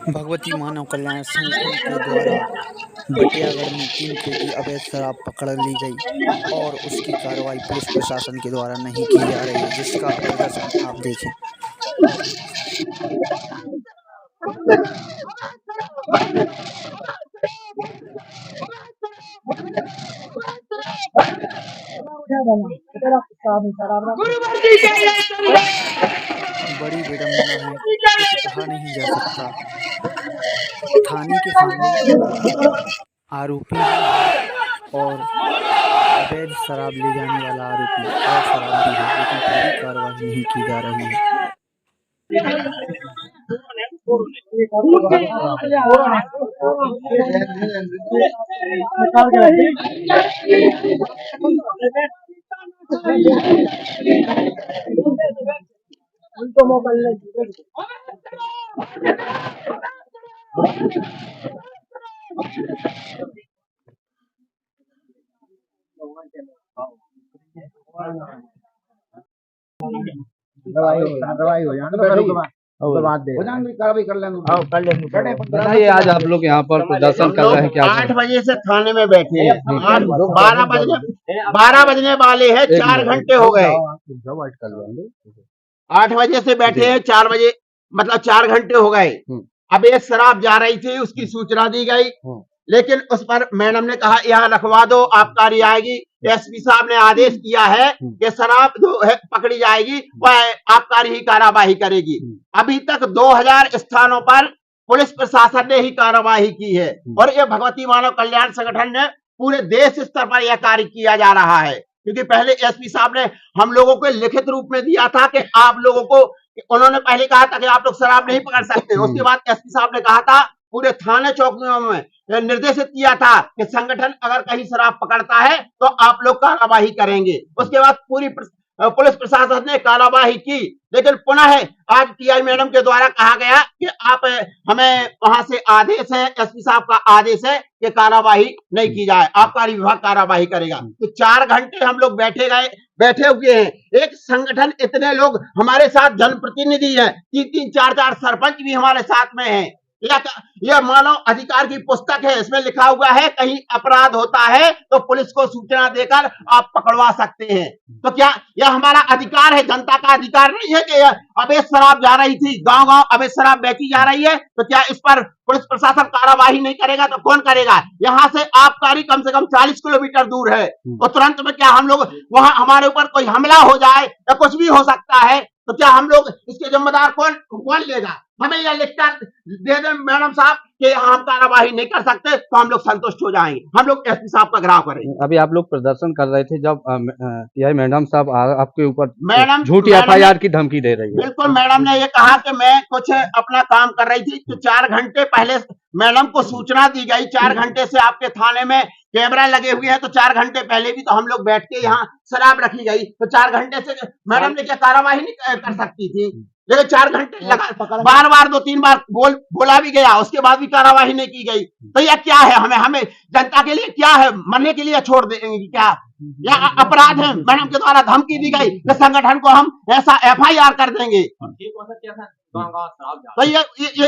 भगवती मानव कल्याण संगठन के द्वारा बटियागढ़ में 3 पेटी अवैध शराब पकड़ ली गई और उसकी कार्रवाई पुलिस प्रशासन के द्वारा नहीं की जा रही है, जिसका प्रदर्शन आप देखें। बड़ी विडंबना है, कुछ कहा नहीं जा सकता। थाने के सामने आरोपी और अवैध शराब ले जाने वाला आरोपी और शराब भी है, लेकिन कोई कार्रवाई नहीं की जा रही है। दवाई हो जाने कार्रवाई कर लेंगे। बताइए, आज आप लोग यहाँ पर प्रदर्शन कर रहे हैं क्या? 8 बजे से थाने में बैठे हैं। 12 बजने वाले हैं, 4 घंटे हो गए। 8 बजे से बैठे हैं, 4 बजे मतलब 4 घंटे हो गए। अब ये शराब जा रही थी, उसकी सूचना दी गई, लेकिन उस पर मैडम ने कहा यहाँ रखवा दो, आबकारी आएगी। एसपी साहब ने आदेश किया है कि शराब जो है पकड़ी जाएगी वह आबकारी ही कार्रवाई करेगी। अभी तक 2000 स्थानों पर पुलिस प्रशासन ने ही कार्रवाई की है और ये भगवती मानव कल्याण संगठन ने पूरे देश स्तर पर यह कार्य किया जा रहा है। क्योंकि पहले एसपी साहब ने हम लोगों को लिखित रूप में दिया था कि आप लोगों को, उन्होंने पहले कहा था कि आप लोग शराब नहीं पकड़ सकते। उसके बाद एसपी साहब ने कहा था, पूरे थाने चौकियों में निर्देशित किया था कि संगठन अगर कहीं शराब पकड़ता है तो आप लोग कार्रवाई करेंगे। उसके बाद पूरी पुलिस प्रशासन ने कार्रवाई की, लेकिन पुनः आज टीआई मैडम के द्वारा कहा गया कि आप हमें वहां से आदेश है, एसपी साहब का आदेश है कि कार्रवाई नहीं की जाए, आबकारी विभाग कार्रवाई करेगा। तो 4 घंटे हम लोग बैठे हुए हैं। एक संगठन, इतने लोग हमारे साथ, जनप्रतिनिधि है, 3-3, 4-4 सरपंच भी हमारे साथ में है। यह मानव अधिकार की पुस्तक है, इसमें लिखा हुआ है कहीं अपराध होता है तो पुलिस को सूचना देकर आप पकड़वा सकते हैं। तो क्या यह हमारा अधिकार है? जनता का अधिकार नहीं है कि अवैध शराब जा रही थी, गांव-गांव अवैध शराब बेची जा रही है, तो क्या इस पर पुलिस प्रशासन कार्रवाई नहीं करेगा तो कौन करेगा? यहाँ से आबकारी कम से कम 40 किलोमीटर दूर है, तो तुरंत में क्या हम लोग वहां, हमारे ऊपर कोई हमला हो जाए या कुछ भी हो सकता है, तो क्या हम लोग इसके जिम्मेदार कौन लेगा? हमें यह लिखकर दे दें मैडम साहब कि हम कार्रवाई नहीं कर सकते तो हम लोग संतुष्ट हो जाएंगे, हम लोग एसपी साहब का घिराव करेंगे। अभी आप लोग प्रदर्शन कर रहे थे जब टीआई मैडम साहब आपके ऊपर झूठी एफआईआर की धमकी दे रही है। बिल्कुल, मैडम ने ये कहा कि मैं कुछ अपना काम कर रही थी, तो 4 घंटे पहले मैडम को सूचना दी गई। 4 घंटे से आपके थाने में कैमरा लगे हुए हैं, तो 4 घंटे पहले भी तो हम लोग बैठ के यहाँ शराब रखी गई, तो 4 घंटे से मैडम ने क्या कार्रवाई नहीं कर सकती थी? लेकिन 4 घंटे लगा, बार 2-3 बार बोला भी गया, उसके बाद भी कार्रवाई नहीं की गई। तो यह क्या है? हमें जनता के लिए क्या है? मरने के लिए छोड़ देंगे क्या? या अपराध है? मैडम के द्वारा धमकी दी गई कि संगठन को हम ऐसा एफआईआर कर देंगे, तो ये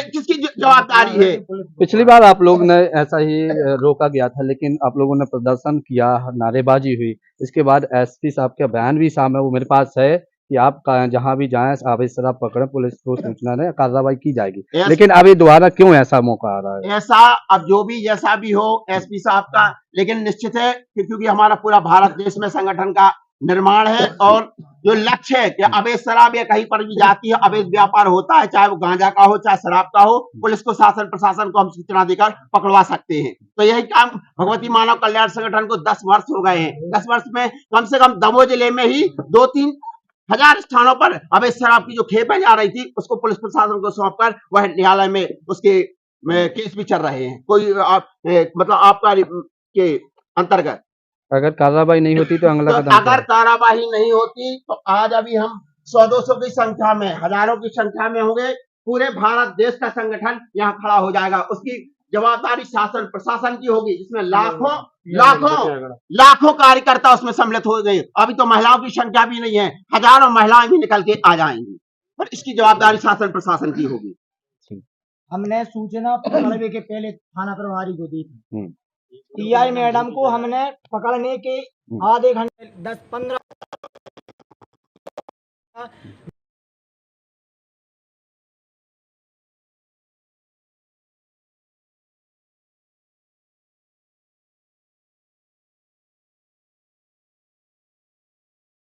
किसकी जवाबदारी है? पिछली बार आप लोग ने ऐसा ही रोका गया था, लेकिन आप लोगों ने प्रदर्शन किया, नारेबाजी हुई, इसके बाद एसपी साहब का बयान भी सामने वो मेरे पास है कि आप जहां भी जाएं अवैध शराब पकड़े, पुलिस को सूचना दें, कार्रवाई की जाएगी। लेकिन अभी दोबारा क्यों ऐसा मौका आ रहा है? ऐसा अब जो भी जैसा भी हो एसपी साहब का, लेकिन निश्चित है क्योंकि हमारा पूरा भारत देश में संगठन का निर्माण है और जो लक्ष्य है कि अवैध शराब या कहीं पर भी जाती है, अवैध व्यापार होता है, चाहे वो गांजा का हो चाहे शराब का हो, पुलिस को, शासन प्रशासन को हम सूचना देकर पकड़वा सकते हैं। तो यही काम भगवती मानव कल्याण संगठन को 10 वर्ष हो गए हैं। 10 वर्ष में कम से कम दमोह जिले में ही 2-3 हजार स्थानों पर अवैध शराब की जो खेपें जा रही थी, उसको पुलिस प्रशासन को सौंपकर वह न्यायालय में उसके केस भी चल रहे हैं, कोई मतलब आबकारी के अंतर्गत। अगर कार्रवाई नहीं होती तो अगला कदम, अगर कार्रवाई नहीं होती तो आज अभी हम 100-200 की संख्या में, हजारों की संख्या में होंगे, पूरे भारत देश का संगठन यहाँ खड़ा हो जाएगा। उसकी जवाबदारी शासन प्रशासन की होगी, इसमें लाखों कार्यकर्ता उसमें सम्मिलित हो गए। अभी तो महिलाओं की संख्या भी नहीं है, हजारों महिलाएं भी निकल के आ जाएंगी, पर इसकी जवाबदारी शासन प्रशासन की होगी। हमने सूचना पकड़ने के पहले थाना प्रभारी को दी थी। टीआई मैडम को हमने पकड़ने के आधे घंटे 10-15